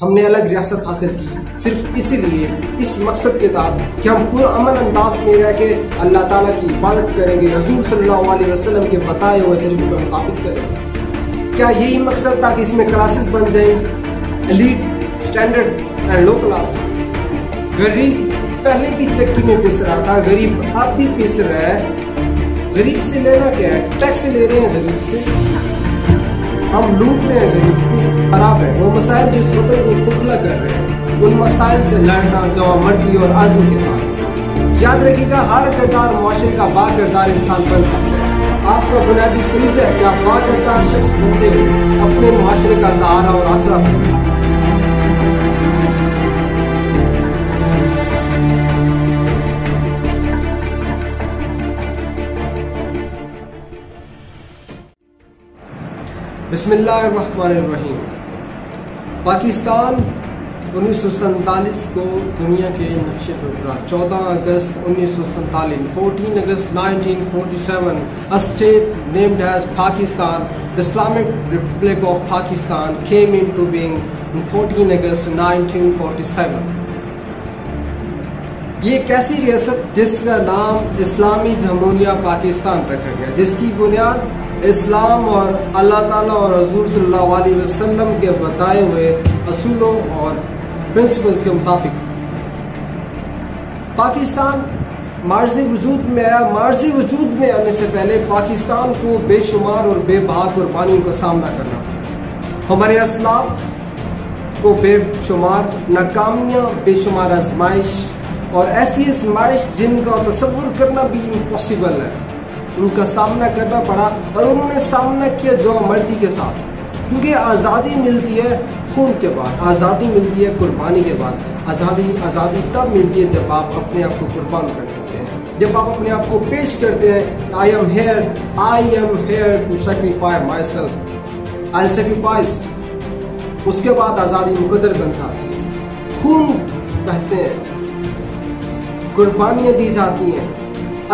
ہم نے الگ ریاست حاصل کی صرف اسی لیے، اس مقصد کے تحت کہ ہم پرامن انداز میں رہ کے اللہ تعالیٰ کی عبادت کریں گے، رسول صلی اللہ علیہ وسلم کے بتائے ہوئے طریقوں کے مطابق چلیں گے۔ کیا یہی مقصد تھا کہ اس میں کلاسز بن جائیں گی، elite, standard and low class? غریب پہلے بھی چکی میں پس رہا تھا، غریب اب بھی پس رہا ہے۔ غریب سے لینا کیا ہے؟ ٹیکس لے رہے ہیں غریب سے، ہم لوٹ رہے ہیں غریب کو۔ خراب ہے وہ مسائل جو اس وطن کو کھوکھلا کر رہے ہیں، ان مسائل سے لڑنا جوان مردی اور عزم کے ساتھ۔ یاد رکھیے گا، ہر کردار معاشرے کا با کردار انسان بن سکتا ہے۔ آپ کا بنیادی فریضہ ہے کہ آپ با کردار شخص بنتے ہوئے اپنے معاشرے کا سہارا اور آسرا بنیں۔ بسم اللہ الرحمن الرحیم۔ پاکستان 1947 کو دنیا کے نقشے پر اترا۔ 14 اگست 1947، 14 اگست 1947 a state named as Pakistan, the Islamic Republic of Pakistan came into being on 14 August 1947۔ یہ ایک ایسی ریاست جس کا نام اسلامی جمہوریہ پاکستان رکھا گیا، جس کی بنیاد اسلام اور اللہ تعالیٰ اور حضور صلی اللہ علیہ وسلم کے بتائے ہوئے اصولوں اور پرنسپلز کے مطابق۔ پاکستان معرض وجود میں آیا۔ معرض وجود میں آنے سے پہلے پاکستان کو بے شمار اور بے بہا قربانیوں کا سامنا کرنا پڑا۔ ہمارے اسلاف کو بے شمار ناکامیاں، بے شمار آزمائش اور ایسی آزمائش جن کا تصور کرنا بھی امپاسبل ہے، ان کا سامنا کرنا پڑا، اور انہوں نے سامنا کیا جوان مردی کے ساتھ، کیونکہ آزادی ملتی ہے خون کے بعد، آزادی ملتی ہے قربانی کے بعد۔ آزادی تب ملتی ہے جب آپ اپنے آپ کو قربان کر دیتے ہیں، جب آپ اپنے آپ کو پیش کرتے ہیں، I am here to sacrifice myself, I'll sacrifice۔ اس کے بعد آزادی مقدر بن جاتی ہے، خون بہتے ہیں، قربانیاں دی جاتی ہیں،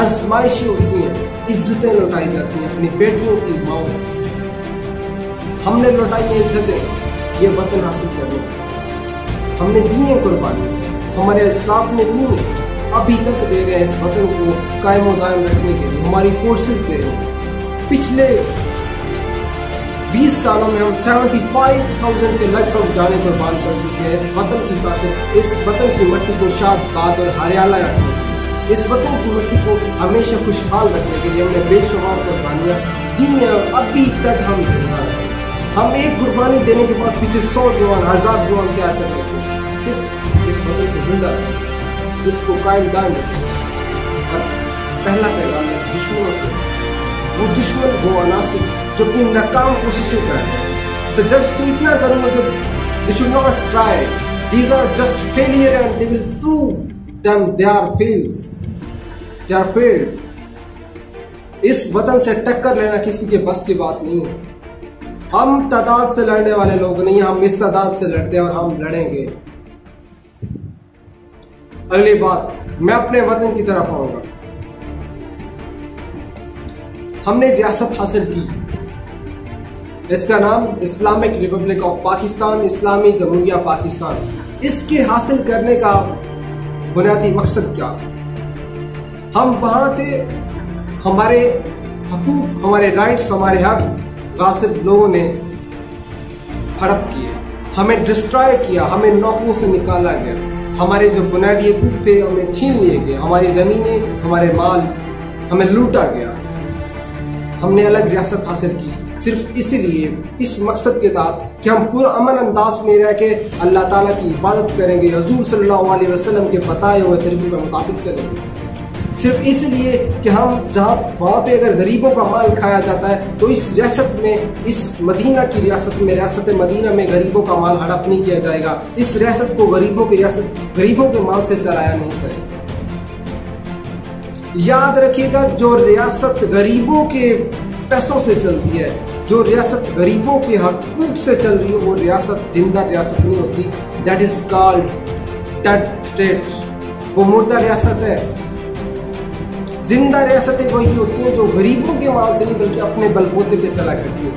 آزمائشیں ہوتی ہیں، عزتیں لوٹائی جاتی ہیں اپنی بیٹیوں کی ماؤں۔ ہم نے لوٹائی ہیں عزتیں یہ وطن حاصل کرنے کی، ہم نے دی ہیں قربانی، ہمارے اسلاف نے دی ہیں، ابھی تک دے رہے ہیں اس وطن کو قائم و دائم رکھنے کے لیے، ہماری فورسز دے رہے ہیں۔ پچھلے 20 سالوں میں ہم 75,000 کے لگ بھگ جانے قربان کر چکے ہیں اس وطن کی خاطر، اس وطن کی مٹی کو شاد باد اور ہریالہ رکھنے کے لیے، اس وطن کی مٹی کو ہمیشہ خوشحال رکھنے کے لیے ہم نے بے شمار قربانیاں دی ہیں، اور ابھی تک ہم زندہ ہیں۔ ہم ایک قربانی دینے کے بعد پیچھے 100 جوان، 1000 جوان تیار کر لیتے ہیں، صرف اس وطن کو زندہ رکھیں، اس کو قائم دائم رکھیں۔ اور پہلا پیغام ہے دشمنوں سے، وہ دشمن وہ عناصر جو اپنی ناکام کوششیں کر رہے ہیں، سجسٹ تو اتنا کروں گا کہ they should not try, these are just failure and they will prove them they are fails, they are failed۔ اس وطن سے ٹکر لینا کسی کے بس کی بات نہیں ہے۔ ہم تعداد سے لڑنے والے لوگ نہیں، ہم استعداد سے لڑتے ہیں اور ہم لڑیں گے۔ اگلی بات میں اپنے وطن کی طرف آؤں گا۔ ہم نے ریاست حاصل کی، اس کا نام اسلامک ریپبلک آف پاکستان، اسلامی جمہوریہ پاکستان۔ اس کے حاصل کرنے کا بنیادی مقصد کیا تھا؟ ہم وہاں تھے، ہمارے حقوق، ہمارے رائٹس، ہمارے حق غاصب لوگوں نے ہڑپ کیے، ہمیں ڈسٹرائے کیا، ہمیں نوکریوں سے نکالا گیا، ہمارے جو بنیادی حقوق تھے ہمیں چھین لیے گئے، ہماری زمینیں، ہمارے مال ہمیں لوٹا گیا۔ ہم نے الگ ریاست حاصل کی صرف اسی لیے، اس مقصد کے تحت کہ ہم پرامن انداز میں رہ کے اللہ تعالیٰ کی عبادت کریں گے، حضور صلی اللہ علیہ وسلم کے بتائے ہوئے طریقوں کے مطابق چلیں گے۔ صرف اس لیے کہ ہم جہاں وہاں پہ اگر غریبوں کا مال کھایا جاتا ہے تو اس ریاست میں، اس مدینہ کی ریاست میں، ریاست مدینہ میں غریبوں کا مال ہڑپ نہیں کیا جائے گا۔ اس ریاست کو غریبوں کی ریاست، غریبوں کے مال سے چلایا نہیں جائے گا۔ یاد رکھیے گا، جو ریاست غریبوں کے پیسوں سے چلتی ہے، جو ریاست غریبوں کے حقوق سے چل رہی ہے، وہ ریاست زندہ ریاست نہیں ہوتی۔ That is called dead state, وہ مردہ ریاست ہے۔ زندہ ریاستیں وہی ہوتی ہیں جو غریبوں کے مال سے نہیں بلکہ اپنے بل بوتے پہ چلا کرتی ہیں۔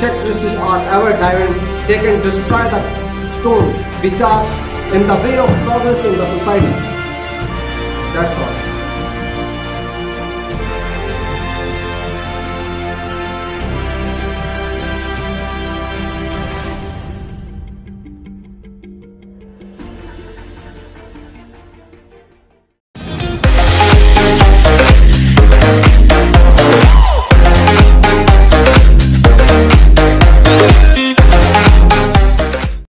characteristics are ever diamond, they can destroy the stones which are in the way of progress in the society. That's all.